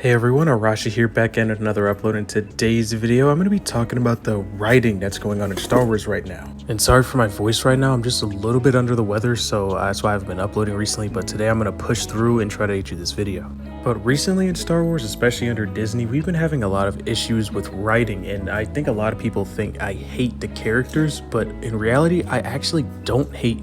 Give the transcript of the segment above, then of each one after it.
Hey everyone, Arashi here, back in another upload. In today's video, I'm going to be talking about the writing that's going on in Star Wars right now. And sorry for my voice right now, I'm just a little bit under the weather, so that's why I've been uploading recently, but today I'm going to push through and try to get you this video. But recently in Star Wars, especially under Disney, we've been having a lot of issues with writing, and I think a lot of people think I hate the characters, but in reality, I actually don't hate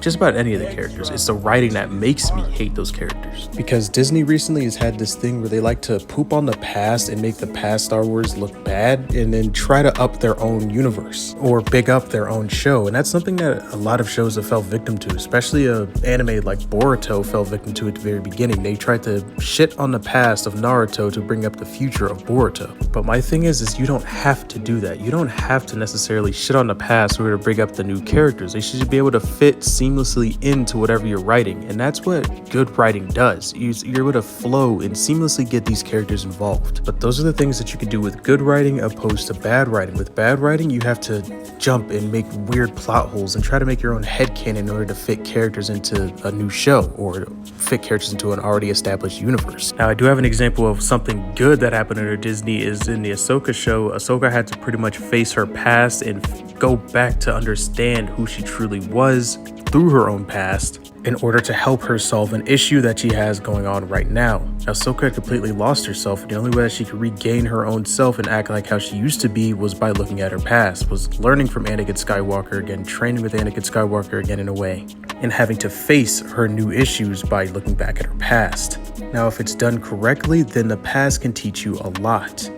just about any of the characters. It's the writing that makes me hate those characters. Because Disney recently has had this thing where they like to poop on the past and make the past Star Wars look bad and then try to up their own universe or big up their own show. And that's something that a lot of shows have fell victim to, especially an anime like Boruto fell victim to at the very beginning. They tried to shit on the past of Naruto to bring up the future of Boruto. But my thing is you don't have to do that. You don't have to necessarily shit on the past in order to bring up the new characters. They should be able to fit seamlessly into whatever you're writing, and that's what good writing does. You're able to flow and seamlessly get these characters involved. But those are the things that you can do with good writing opposed to bad writing. With bad writing, you have to jump and make weird plot holes and try to make your own headcanon in order to fit characters into a new show or fit characters into an already established universe. Now, I do have an example of something good that happened under Disney is in the Ahsoka show. Ahsoka had to pretty much face her past and go back to understand who she truly was through her own past in order to help her solve an issue that she has going on right now. Ahsoka had completely lost herself, and the only way that she could regain her own self and act like how she used to be was by looking at her past, was learning from Anakin Skywalker again, training with Anakin Skywalker again in a way, and having to face her new issues by looking back at her past. Now, if it's done correctly, then the past can teach you a lot.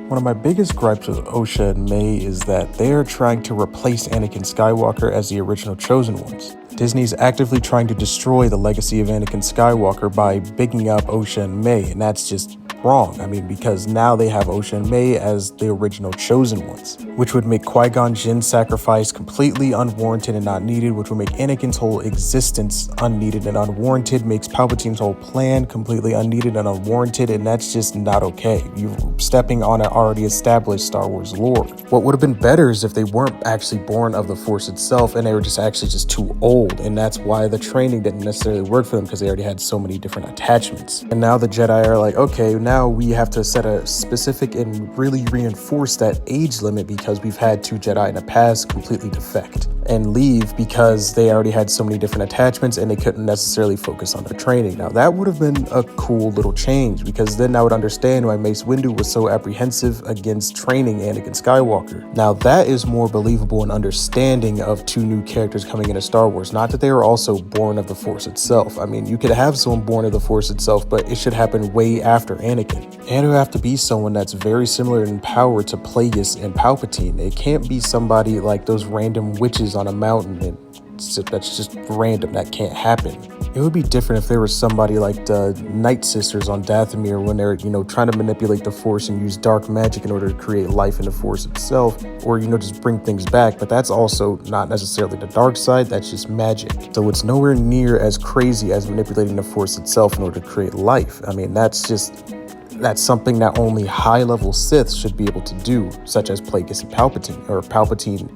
One of my biggest gripes with Osha and May is that they are trying to replace Anakin Skywalker as the original Chosen Ones. Disney's actively trying to destroy the legacy of Anakin Skywalker by bigging up Osha and May, and that's just wrong. I mean, because now they have Osha and May as the original Chosen Ones, which would make Qui-Gon Jinn's sacrifice completely unwarranted and not needed, which would make Anakin's whole existence unneeded and unwarranted, makes Palpatine's whole plan completely unneeded and unwarranted, and that's just not okay. You're stepping on an already established Star Wars lore. What would have been better is if they weren't actually born of the Force itself and they were just too old, and that's why the training didn't necessarily work for them, because they already had so many different attachments. And now the Jedi are like, okay, now we have to set a specific and really reinforce that age limit because we've had two Jedi in the past completely defect and leave because they already had so many different attachments and they couldn't necessarily focus on their training. Now that would have been a cool little change, because then I would understand why Mace Windu was so apprehensive against training Anakin Skywalker. Now that is more believable and understanding of two new characters coming into Star Wars. Not that they were also born of the Force itself. I mean, you could have someone born of the Force itself, but it should happen way after Anakin. And it would have to be someone that's very similar in power to Plagueis and Palpatine. It can't be somebody like those random witches on a mountain, and that's just random. That can't happen. It would be different if there was somebody like the Night Sisters on Dathomir when they're, trying to manipulate the Force and use dark magic in order to create life in the Force itself, or, just bring things back. But that's also not necessarily the dark side, that's just magic. So it's nowhere near as crazy as manipulating the Force itself in order to create life. I mean, that's something that only high-level Siths should be able to do, such as Plagueis and Palpatine, or Palpatine.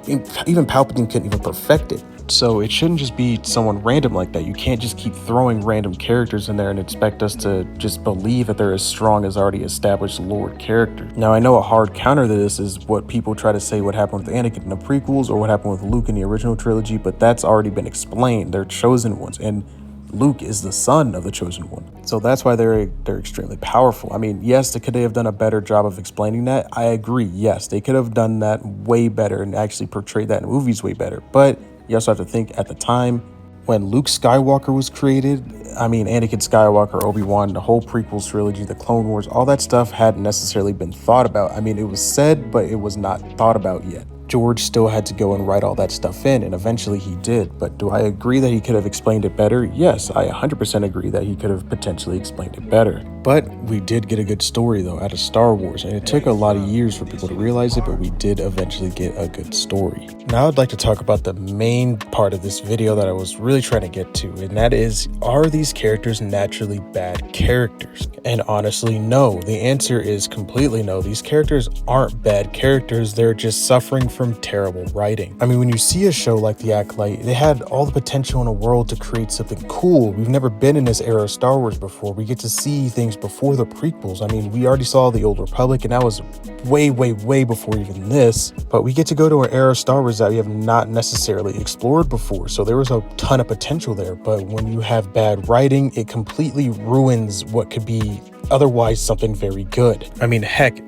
Even Palpatine couldn't even perfect it. So it shouldn't just be someone random like that. You can't just keep throwing random characters in there and expect us to just believe that they're as strong as already established lore characters. Now, I know a hard counter to this is what people try to say what happened with Anakin in the prequels or what happened with Luke in the original trilogy, but that's already been explained. They're chosen ones, and Luke is the son of the Chosen One. So that's why they're extremely powerful. I mean, yes, could they have done a better job of explaining that? I agree, yes. They could have done that way better and actually portrayed that in movies way better. But you also have to think, at the time when Luke Skywalker was created, I mean, Anakin Skywalker, Obi-Wan, the whole prequels trilogy, the Clone Wars, all that stuff hadn't necessarily been thought about. I mean, it was said, but it was not thought about yet. George still had to go and write all that stuff in, and eventually he did. But do I agree that he could have explained it better? Yes, I 100% agree that he could have potentially explained it better. But we did get a good story, though, out of Star Wars, and it took a lot of years for people to realize it, but we did eventually get a good story. Now I'd like to talk about the main part of this video that I was really trying to get to, and that is, are these characters naturally bad characters? And honestly, no. The answer is completely no. These characters aren't bad characters, they're just suffering from terrible writing. I mean, when you see a show like The Acolyte, they had all the potential in the world to create something cool. We've never been in this era of Star Wars before. We get to see things things before the prequels. I mean, we already saw the Old Republic, and that was way, way, way before even this. But we get to go to an era of Star Wars that we have not necessarily explored before. So there was a ton of potential there. But when you have bad writing, it completely ruins what could be otherwise something very good. I mean, heck,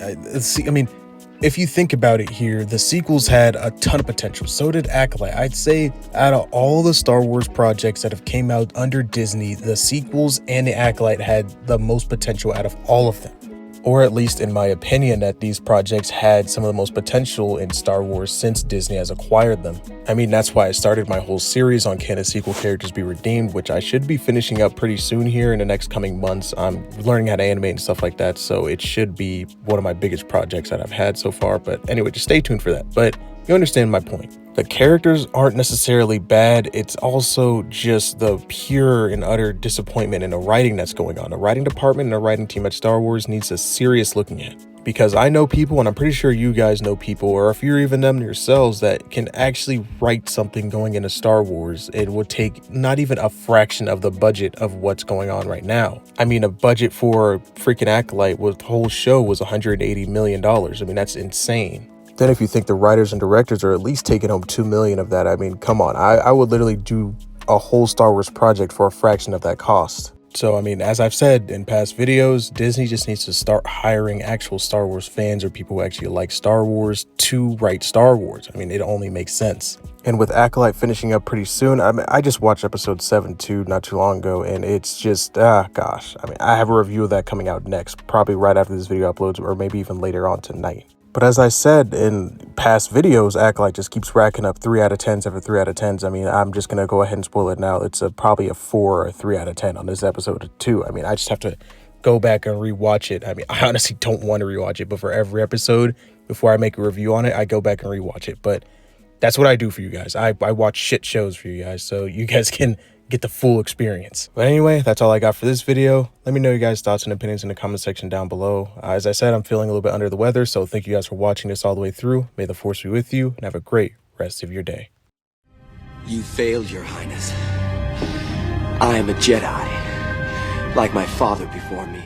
if you think about it here, the sequels had a ton of potential. So did Acolyte. I'd say out of all the Star Wars projects that have came out under Disney, the sequels and the Acolyte had the most potential out of all of them. Or at least in my opinion, that these projects had some of the most potential in Star Wars since Disney has acquired them. I mean, that's why I started my whole series on Can a Sequel Characters Be Redeemed, which I should be finishing up pretty soon here in the next coming months. I'm learning how to animate and stuff like that, so it should be one of my biggest projects that I've had so far. But anyway, just stay tuned for that. But you understand my point. The characters aren't necessarily bad. It's also just the pure and utter disappointment in the writing that's going on. The writing department and the writing team at Star Wars needs a serious looking at. Because I know people, and I'm pretty sure you guys know people, or if you're even them yourselves, that can actually write something going into Star Wars. It would take not even a fraction of the budget of what's going on right now. I mean, a budget for freaking Acolyte with the whole show was $180 million. I mean, that's insane. Then if you think the writers and directors are at least taking home $2 million of that, I mean, come on. I would literally do a whole Star Wars project for a fraction of that cost. So, I mean, as I've said in past videos, Disney just needs to start hiring actual Star Wars fans or people who actually like Star Wars to write Star Wars. I mean, it only makes sense. And with Acolyte finishing up pretty soon, I just watched episode 7 too, not too long ago, and it's just, gosh. I mean, I have a review of that coming out next, probably right after this video uploads, or maybe even later on tonight. But as I said in past videos, Acolyte just keeps racking up 3 out of 10s after 3 out of 10s. I mean, I'm just going to go ahead and spoil it now. It's probably a 4 or a 3 out of 10 on this episode too. I mean, I just have to go back and rewatch it. I mean, I honestly don't want to rewatch it, but for every episode, before I make a review on it, I go back and rewatch it. But that's what I do for you guys. I watch shit shows for you guys, so you guys can get the full experience. But anyway, that's all I got for this video. Let me know your guys' thoughts and opinions in the comment section down below. As I said, I'm feeling a little bit under the weather, so thank you guys for watching this all the way through. May the force be with you, and have a great rest of your day. You failed, Your Highness. I am a Jedi, like my father before me.